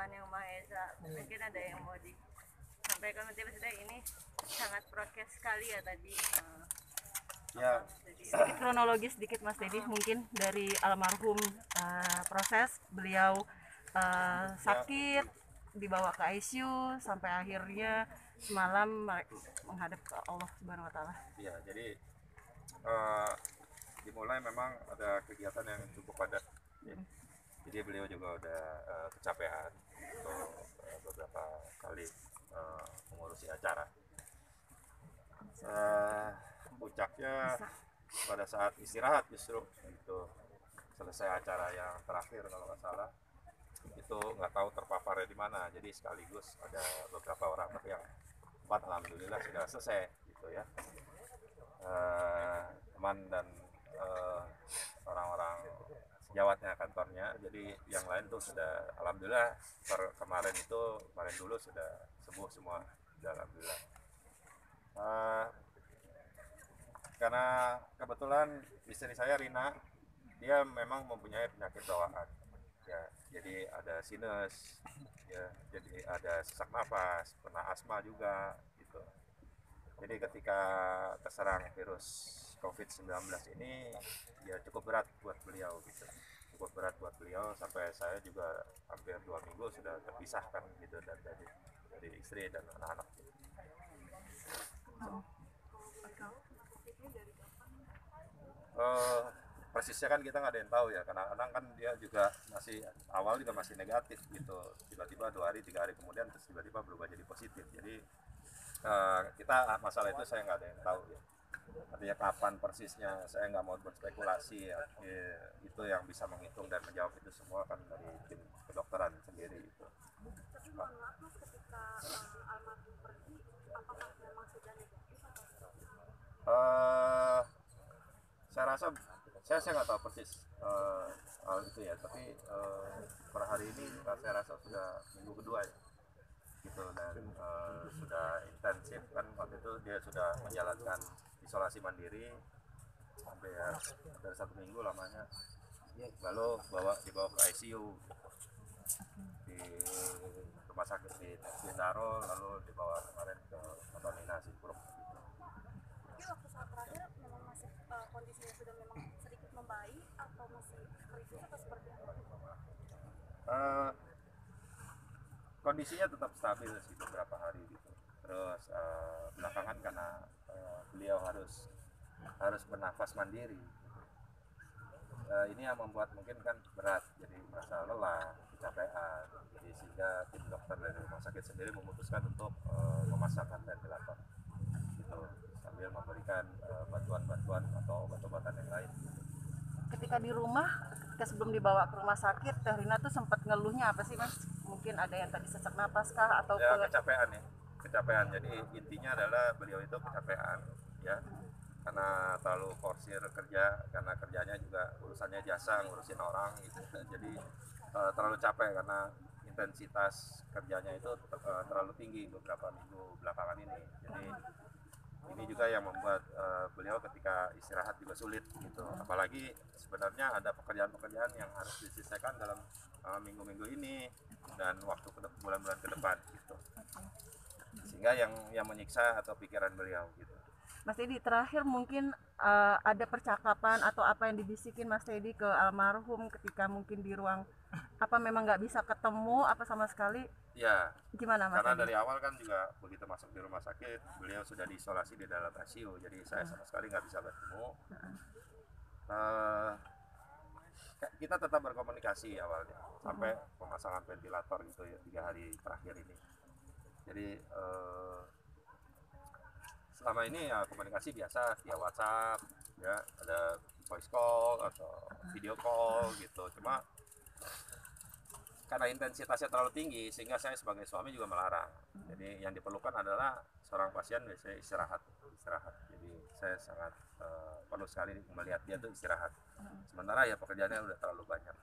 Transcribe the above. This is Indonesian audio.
Tuhan Yang Maha Esa. Mungkin ada yang mau disampaikan Mas Teddy, ini sangat prokes sekali ya tadi. Ya, sedikit kronologis sedikit Mas Teddy, mungkin dari almarhum proses beliau sakit, dibawa ke ICU sampai akhirnya semalam menghadap ke Allah Subhanahu Wa Taala. ya, jadi dimulai memang ada kegiatan yang cukup padat. Jadi beliau juga udah kecapean untuk beberapa kali mengurusi acara. Puncaknya pada saat istirahat justru itu, selesai acara yang terakhir kalau nggak salah, itu nggak tahu terpaparnya di mana. Jadi sekaligus ada beberapa orang, tapi yang 4 alhamdulillah sudah selesai gitu ya. Teman dan orang-orang sejawatnya kantornya. Jadi yang lain tuh sudah alhamdulillah kemarin dulu sudah sembuh semua, alhamdulillah. Karena kebetulan istri saya Rina, dia memang mempunyai penyakit bawaan ya, jadi ada sinus ya, jadi ada sesak nafas, pernah asma juga gitu. Jadi ketika terserang virus COVID-19 ini ya cukup berat buat beliau gitu, cukup berat buat beliau, sampai saya juga hampir 2 minggu sudah terpisahkan gitu dari istri dan anak-anak gitu. Persisnya kan kita nggak ada yang tahu ya, kadang-kadang kan dia juga awal juga masih negatif gitu, tiba-tiba 2 hari 3 hari kemudian terus tiba-tiba berubah jadi positif. Jadi kita masalah itu saya nggak ada yang tahu ya, artinya kapan persisnya saya nggak mau berspekulasi ya. Itu yang bisa menghitung dan menjawab itu semua kan dari tim kedokteran sendiri itu. Tapi mohon maaf Mas, ketika almarhum pergi, apakah memang sudah negatif atau saya rasa saya nggak tahu persis hal itu ya, tapi per hari ini saya rasa sudah minggu kedua ya gitu, dan sudah intensif kan. Waktu itu dia sudah menjalankan isolasi mandiri sampai ya dari 1 minggu lamanya, lalu dibawa ke ICU di rumah sakit di Bintaro, lalu dibawa kemarin ke Pertamina Simpruk. Tapi waktu saat terakhir memang masih kondisinya sudah memang sedikit membaik atau masih kritis atau seperti apa? Kondisinya tetap stabil sih beberapa hari gitu. Terus belakangan karena beliau harus bernafas mandiri, ini yang membuat mungkin kan berat, jadi merasa lelah, kecapean. Jadi sehingga tim dokter dari rumah sakit sendiri memutuskan untuk memasangkan ventilator gitu, sambil memberikan bantuan-bantuan atau obat-obatan yang lain. Ketika di rumah, ketika sebelum dibawa ke rumah sakit, Teh Rina tuh sempat ngeluhnya apa sih Mas? Mungkin ada yang tadi sesak napas kah atau ya kecapean ya, kecapean. Jadi intinya adalah beliau itu kecapean ya, karena terlalu forsir kerja, karena kerjanya juga urusannya jasa, ngurusin orang gitu. Jadi terlalu capek karena intensitas kerjanya itu terlalu tinggi beberapa minggu belakangan ini. Jadi ini juga yang membuat beliau ketika istirahat juga sulit gitu. Apalagi sebenarnya ada pekerjaan-pekerjaan yang harus diselesaikan dalam minggu-minggu ini dan waktu bulan-bulan ke depan gitu. Sehingga yang menyiksa atau pikiran beliau gitu. Mas Teddy, terakhir mungkin ada percakapan atau apa yang dibisikin Mas Teddy ke almarhum ketika mungkin di ruang, apa memang nggak bisa ketemu apa sama sekali? Ya, Gimana Mas karena Teddy? dari awal kan juga begitu masuk di rumah sakit, beliau sudah diisolasi di dalam ICU, jadi saya sama sekali nggak bisa bertemu. Kita tetap berkomunikasi awalnya sampai pemasangan ventilator gitu ya 3 hari terakhir ini. Jadi selama ini ya komunikasi biasa via WhatsApp ya, ada voice call atau video call gitu. Cuma karena intensitasnya terlalu tinggi sehingga saya sebagai suami juga melarang. Jadi yang diperlukan adalah seorang pasien biasanya istirahat. Jadi saya sangat perlu sekali melihat dia tuh istirahat. Sementara ya pekerjaannya udah terlalu banyak.